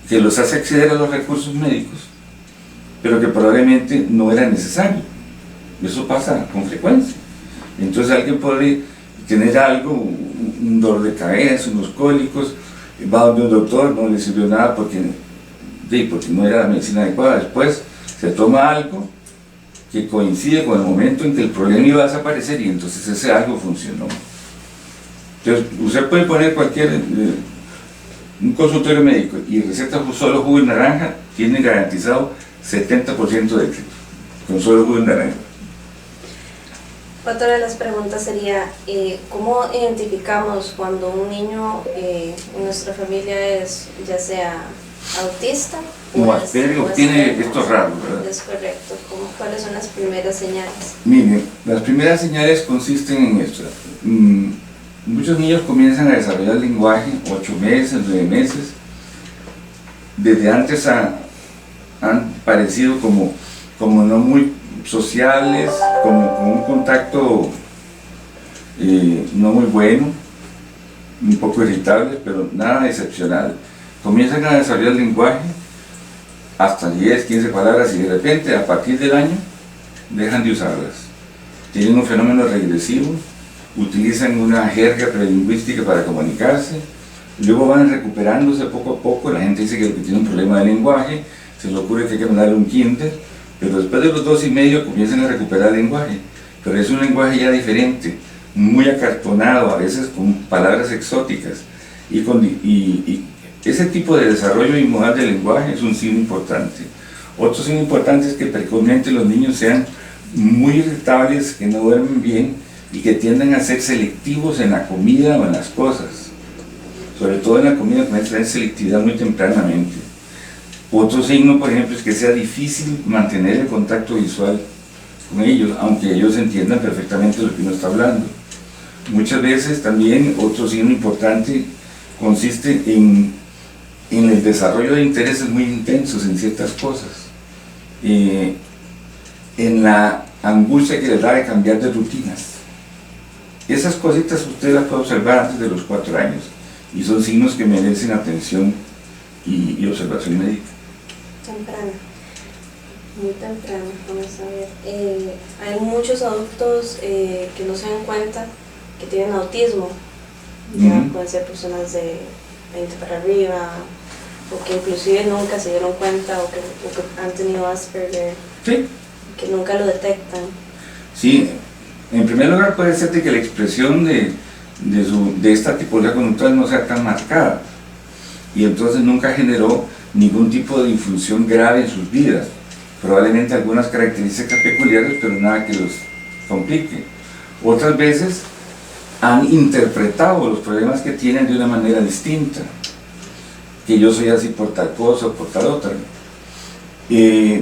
S2: los hace acceder a los recursos médicos, pero que probablemente no era necesario. Eso pasa con frecuencia. Entonces alguien puede tener algo, un dolor de cabeza, unos cólicos, va donde un doctor, no le sirvió nada porque no era la medicina adecuada. Después se toma algo que coincide con el momento en que el problema iba a desaparecer y entonces ese algo funcionó. Entonces usted puede poner un consultorio médico y receta solo jugo de naranja, tiene garantizado 70% de éxito con solo jugo de naranja.
S1: Otra de las preguntas sería, ¿cómo identificamos cuando un niño en nuestra familia es ya sea autista
S2: o Asperger tiene estos rasgos, ¿verdad?
S1: Es correcto. ¿Cuáles son las primeras señales?
S2: Miren, las primeras señales consisten en esto. Muchos niños comienzan a desarrollar lenguaje 8 meses, 9 meses. Desde antes han parecido como no muy sociales, como con un contacto no muy bueno, un poco irritables, pero nada excepcional. Comienzan a desarrollar lenguaje hasta 10, 15 palabras y de repente a partir del año dejan de usarlas. Tienen un fenómeno regresivo, utilizan una jerga prelingüística para comunicarse, luego van recuperándose poco a poco. La gente dice que tiene un problema de lenguaje, se le ocurre que hay que mandarle un kinder, pero después de los 2 y medio comienzan a recuperar el lenguaje, pero es un lenguaje ya diferente, muy acartonado, a veces con palabras exóticas, y ese tipo de desarrollo inmodal del lenguaje es un signo importante. Otro signo importante es que precozmente los niños sean muy irritables, que no duermen bien y que tienden a ser selectivos en la comida o en las cosas. Sobre todo en la comida comienzan a tener selectividad muy tempranamente. Otro signo, por ejemplo, es que sea difícil mantener el contacto visual con ellos, aunque ellos entiendan perfectamente lo que uno está hablando. Muchas veces también otro signo importante consiste en el desarrollo de intereses muy intensos en ciertas cosas, en la angustia que les da de cambiar de rutinas. Esas cositas usted las puede observar antes de los 4 años y son signos que merecen atención y observación médica.
S1: Temprano, muy temprano, vamos a ver. Hay muchos adultos que no se dan cuenta que tienen autismo, ya pueden ser personas de 20 para arriba, o que inclusive nunca se dieron cuenta, o que han tenido Asperger,
S2: sí,
S1: que nunca lo detectan.
S2: Sí, en primer lugar puede ser que la expresión de esta tipología conductual no sea tan marcada, y entonces nunca generó ningún tipo de disfunción grave en sus vidas, probablemente algunas características peculiares, pero nada que los complique. Otras veces han interpretado los problemas que tienen de una manera distinta, que yo soy así por tal cosa o por tal otra. Es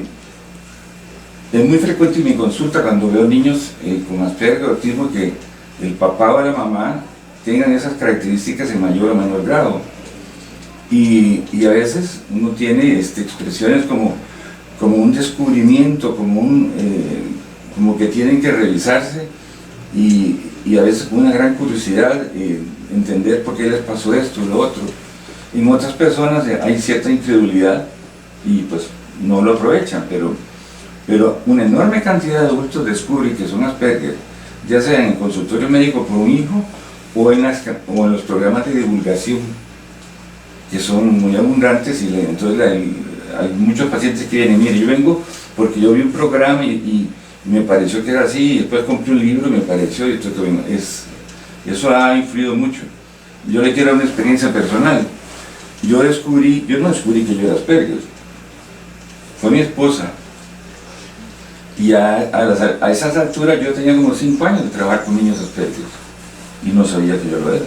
S2: muy frecuente en mi consulta cuando veo niños con Asperger o autismo que el papá o la mamá tengan esas características en mayor o menor grado. Y a veces uno tiene expresiones como un descubrimiento, como que tienen que revisarse y a veces con una gran curiosidad entender por qué les pasó esto o lo otro. En otras personas hay cierta incredulidad y pues no lo aprovechan, pero una enorme cantidad de adultos descubren que son Asperger, ya sea en el consultorio médico por un hijo o en los programas de divulgación, que son muy abundantes, y entonces hay muchos pacientes que vienen, mire, yo vengo porque yo vi un programa y me pareció que era así, y después compré un libro y me pareció, y eso ha influido mucho. Yo le quiero dar una experiencia personal. Yo no descubrí que yo era Asperger, fue mi esposa, y a esas alturas yo tenía como 5 años de trabajar con niños Asperger, y no sabía que yo lo era.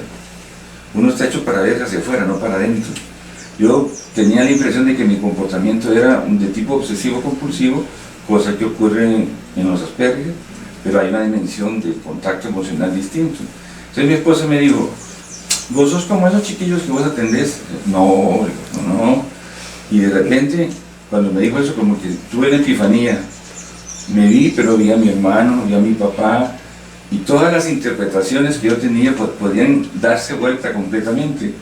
S2: Uno está hecho para ver hacia afuera, no para adentro. Yo tenía la impresión de que mi comportamiento era de tipo obsesivo-compulsivo, cosa que ocurre en los Asperger, pero hay una dimensión de contacto emocional distinto. Entonces mi esposa me dijo, ¿vos sos como esos chiquillos que vos atendés? No. Y de repente cuando me dijo eso, como que tuve la epifanía. Me vi, pero vi a mi hermano, vi a mi papá, y todas las interpretaciones que yo tenía podían darse vuelta completamente.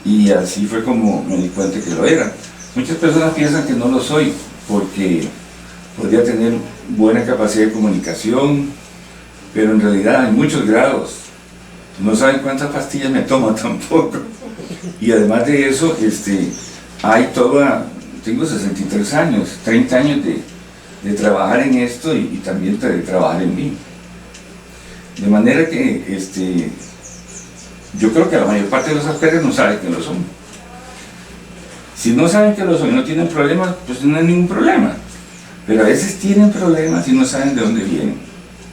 S2: Y así fue como me di cuenta que lo era. Muchas personas piensan que no lo soy, porque podría tener buena capacidad de comunicación, pero en realidad hay muchos grados. No saben cuántas pastillas me tomo tampoco. Y además de eso, hay tengo 63 años, 30 años de trabajar en esto y también de trabajar en mí. De manera que yo creo que la mayor parte de los Asperger no saben que lo son. Si no saben que lo son y no tienen problemas, pues no hay ningún problema. Pero a veces tienen problemas y no saben de dónde vienen.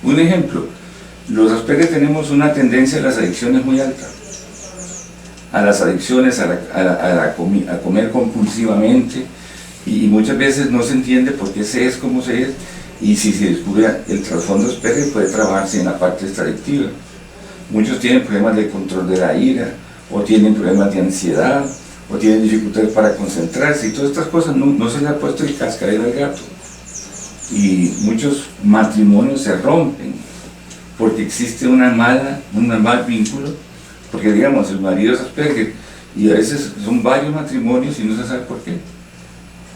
S2: Un ejemplo, los Asperger tenemos una tendencia a las adicciones muy alta. A las adicciones, a comer compulsivamente, y muchas veces no se entiende por qué se es como se es, y si se descubre el trasfondo Asperger puede trabajarse en la parte extractiva. Muchos tienen problemas de control de la ira, o tienen problemas de ansiedad, o tienen dificultades para concentrarse, y todas estas cosas no se le ha puesto el cascabel al gato. Y muchos matrimonios se rompen porque existe un mal vínculo, porque digamos el marido es Asperger y a veces son varios matrimonios y no se sabe por qué.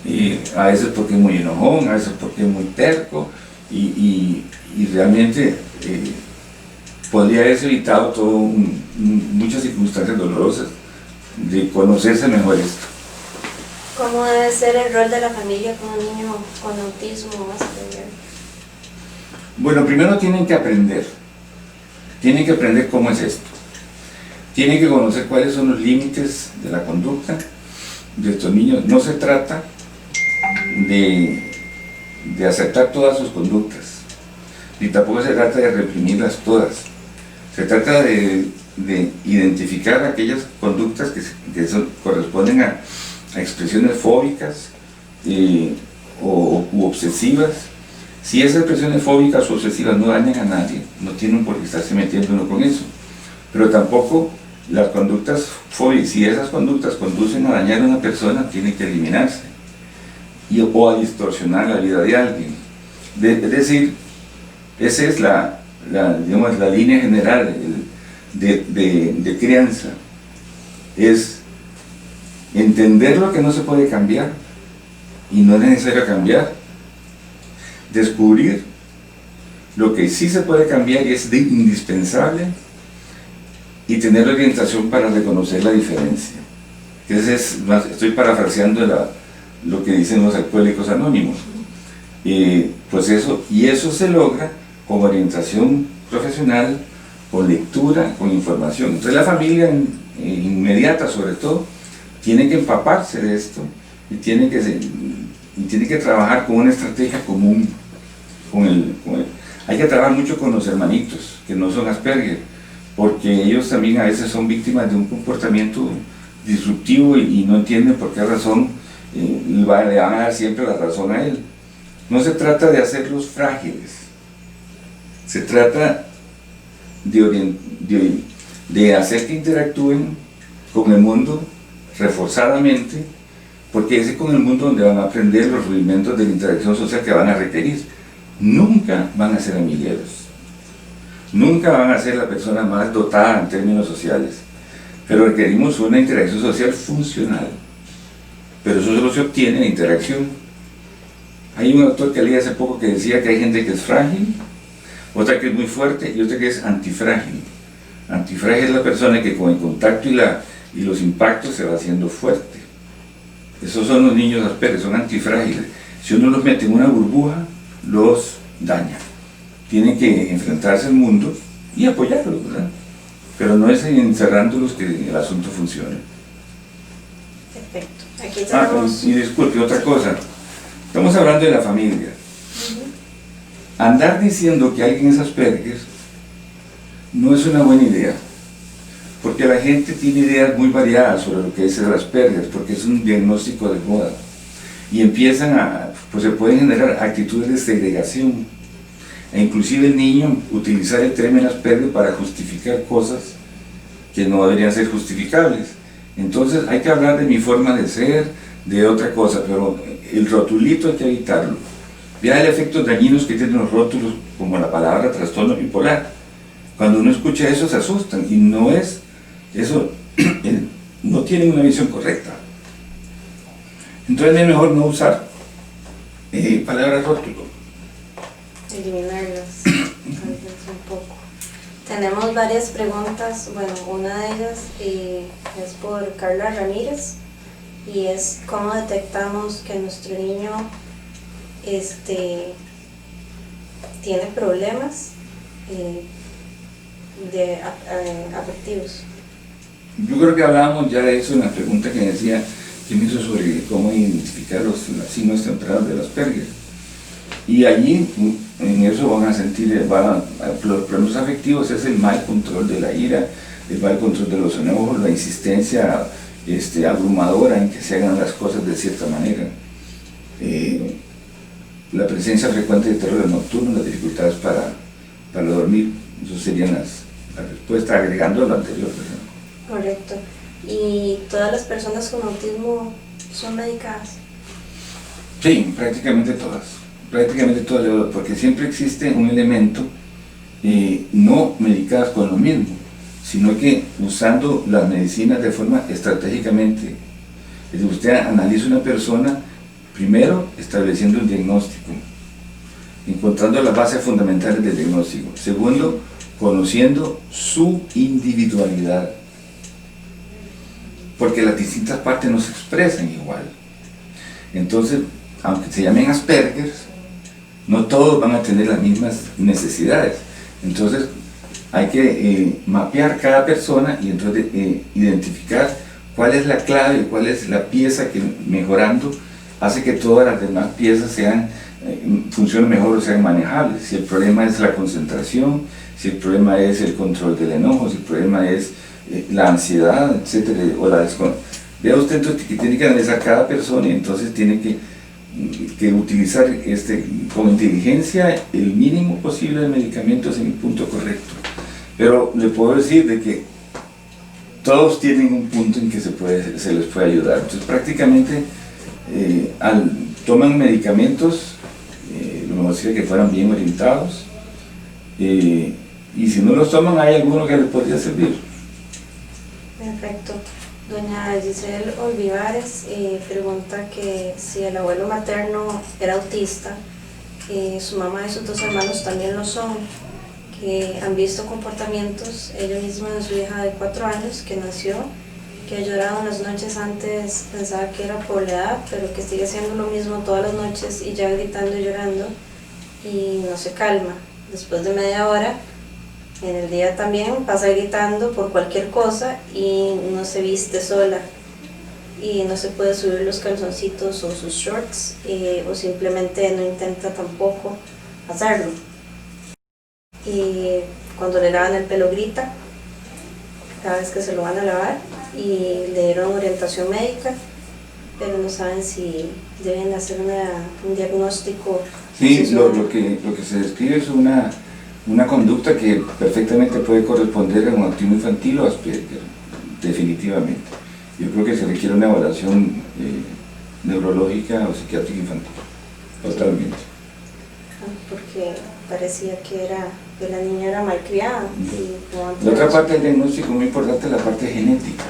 S2: Y a veces porque es muy enojón, a veces porque es muy terco, y realmente podría haberse evitado muchas circunstancias dolorosas de conocerse mejor esto.
S1: ¿Cómo debe ser el rol de la familia con un niño con autismo o Asperger?
S2: Bueno, primero tienen que aprender cómo es esto. Tienen que conocer cuáles son los límites de la conducta de estos niños. No se trata de aceptar todas sus conductas, ni tampoco se trata de reprimirlas todas. Se trata de identificar aquellas conductas que corresponden a expresiones fóbicas u obsesivas. Si esas expresiones fóbicas o obsesivas no dañan a nadie, no tienen por qué estarse metiendo uno con eso. Pero tampoco las conductas fóbicas, si esas conductas conducen a dañar a una persona, tienen que eliminarse o a distorsionar la vida de alguien. Es decir, esa es la línea general de crianza. Es entender lo que no se puede cambiar y no es necesario cambiar. Descubrir lo que sí se puede cambiar y es indispensable, y tener la orientación para reconocer la diferencia. Estoy parafraseando lo que dicen los alcohólicos anónimos. Pues eso se logra con orientación profesional, con lectura, con información. Entonces la familia inmediata sobre todo tiene que empaparse de esto y tiene que trabajar con una estrategia común. Hay que trabajar mucho con los hermanitos que no son Asperger, porque ellos también a veces son víctimas de un comportamiento disruptivo y no entienden por qué razón le van a dar siempre la razón a él. No se trata de hacerlos frágiles, se trata de hacer que interactúen con el mundo reforzadamente, porque es con el mundo donde van a aprender los rudimentos de la interacción social que van a requerir. Nunca van a ser amigueros, nunca van a ser la persona más dotada en términos sociales, pero requerimos una interacción social funcional. Pero eso solo se obtiene en interacción. Hay un autor que leí hace poco que decía que hay gente que es frágil, otra que es muy fuerte y otra que es antifrágil. Antifrágil es la persona que con el contacto y los impactos se va haciendo fuerte. Esos son los niños Asperger, son antifrágiles. Si uno los mete en una burbuja, los daña. Tienen que enfrentarse al mundo y apoyarlos, ¿verdad? Pero no es encerrándolos que el asunto funcione.
S1: Perfecto. Aquí tenemos...
S2: Y disculpe, otra cosa. Estamos hablando de la familia. Andar diciendo que alguien es Asperger no es una buena idea, porque la gente tiene ideas muy variadas sobre lo que es el Asperger, porque es un diagnóstico de moda, y pues se pueden generar actitudes de segregación, e inclusive el niño utilizar el término Asperger para justificar cosas que no deberían ser justificables. Entonces hay que hablar de mi forma de ser, de otra cosa, pero el rotulito hay que evitarlo. Vea el efecto dañinos que tienen los rótulos, como la palabra trastorno bipolar. Cuando uno escucha eso se asustan, y no es eso, no tienen una visión correcta. Entonces es mejor no usar palabras rótulo.
S1: Eliminarlas, tal vez un poco. Tenemos varias preguntas, bueno, una de ellas es por Carla Ramírez, y es cómo detectamos que nuestro niño tiene problemas afectivos.
S2: Yo creo que hablábamos ya de eso en la pregunta que me hizo sobre cómo identificar los signos tempranos del Asperger. Y allí, en eso van a sentir, los problemas afectivos es el mal control de la ira, el mal control de los enojos, la insistencia abrumadora en que se hagan las cosas de cierta manera, la presencia frecuente de terrores nocturnos, las dificultades para dormir. Esas serían las respuestas, agregando lo anterior, ¿verdad?
S1: Correcto. ¿Y todas las personas con autismo son medicadas?
S2: Sí, prácticamente todas, porque siempre existe un elemento no medicadas con lo mismo, sino que usando las medicinas de forma estratégicamente. Es decir, usted analiza una persona, primero estableciendo el diagnóstico, encontrando las bases fundamentales del diagnóstico. Segundo, conociendo su individualidad, porque las distintas partes no se expresan igual. Entonces, aunque se llamen Asperger, no todos van a tener las mismas necesidades. Entonces, hay que mapear cada persona y entonces identificar cuál es la clave, cuál es la pieza que mejorando hace que todas las demás piezas funcionen mejor o sean manejables. Si el problema es la concentración, si el problema es el control del enojo, si el problema es la ansiedad, etcétera, o la desconexión. Vea usted entonces que tiene que analizar cada persona y entonces tiene que utilizar con inteligencia el mínimo posible de medicamentos en el punto correcto. Pero le puedo decir de que todos tienen un punto en que se les puede ayudar. Entonces prácticamente toman medicamentos, lo mejor sería que fueran bien orientados, y si no los toman hay alguno que les podría servir.
S1: Perfecto. Doña Giselle Olivares pregunta que si el abuelo materno era autista, su mamá y sus dos hermanos también lo son, que han visto comportamientos, ella misma de su hija de 4 años que nació, que ha llorado en las noches, antes pensaba que era por la edad, pero que sigue haciendo lo mismo todas las noches y ya gritando y llorando y no se calma. Después de media hora, en el día también pasa gritando por cualquier cosa y no se viste sola y no se puede subir los calzoncitos o sus shorts, o simplemente no intenta tampoco hacerlo. Y cuando le lavan el pelo grita cada vez que se lo van a lavar, y le dieron orientación médica, pero no saben si deben hacer un diagnóstico.
S2: Sí, lo que se describe es una conducta que perfectamente puede corresponder a un autismo infantil o Asperger, definitivamente. Yo creo que se requiere una evaluación neurológica o psiquiátrica infantil, totalmente.
S3: Porque parecía que la niña era malcriada.
S2: La otra parte del diagnóstico muy importante es la parte genética.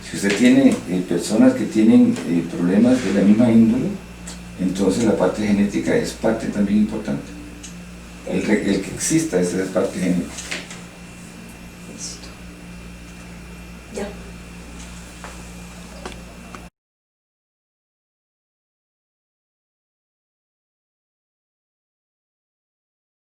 S2: Si usted tiene personas que tienen problemas de la misma índole, entonces la parte genética es parte también importante. El que exista esa es parte genética.